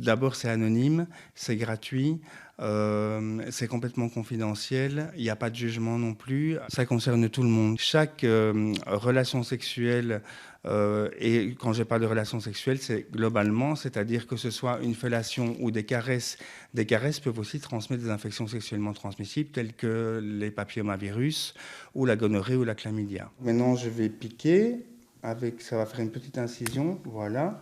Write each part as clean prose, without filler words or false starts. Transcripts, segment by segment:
D'abord, c'est anonyme, c'est gratuit, c'est complètement confidentiel, il n'y a pas de jugement non plus, ça concerne tout le monde. Chaque relation sexuelle, et quand je parle de relation sexuelle, c'est globalement, c'est-à-dire que ce soit une fellation ou des caresses peuvent aussi transmettre des infections sexuellement transmissibles telles que les papillomavirus ou la gonorrhée ou la chlamydia. Maintenant, je vais piquer, ça va faire une petite incision, voilà.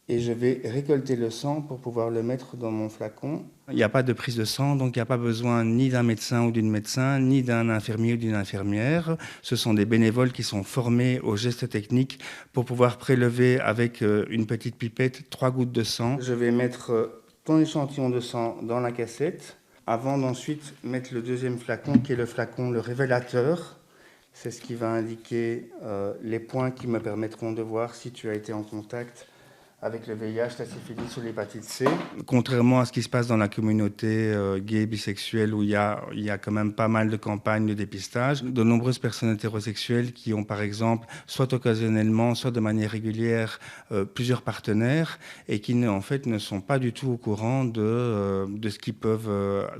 Et je vais récolter le sang pour pouvoir le mettre dans mon flacon. Il n'y a pas de prise de sang, donc il n'y a pas besoin ni d'un médecin ou d'une médecin, ni d'un infirmier ou d'une infirmière. Ce sont des bénévoles qui sont formés aux gestes techniques pour pouvoir prélever avec une petite pipette 3 gouttes de sang. Je vais mettre ton échantillon de sang dans la cassette avant d'ensuite mettre le deuxième flacon qui est le flacon, le révélateur. C'est ce qui va indiquer les points qui me permettront de voir si tu as été en contact avec le VIH, la syphilis ou l'hépatite C. Contrairement à ce qui se passe dans la communauté gay, bisexuelle, où il y a quand même pas mal de campagnes de dépistage, de nombreuses personnes hétérosexuelles qui ont par exemple, soit occasionnellement, soit de manière régulière, plusieurs partenaires et qui en fait ne sont pas du tout au courant de ce qu'ils peuvent,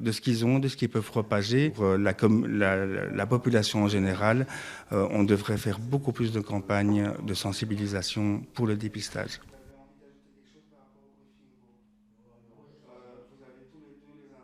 de ce qu'ils ont, de ce qu'ils peuvent propager. Pour la population en général, on devrait faire beaucoup plus de campagnes de sensibilisation pour le dépistage.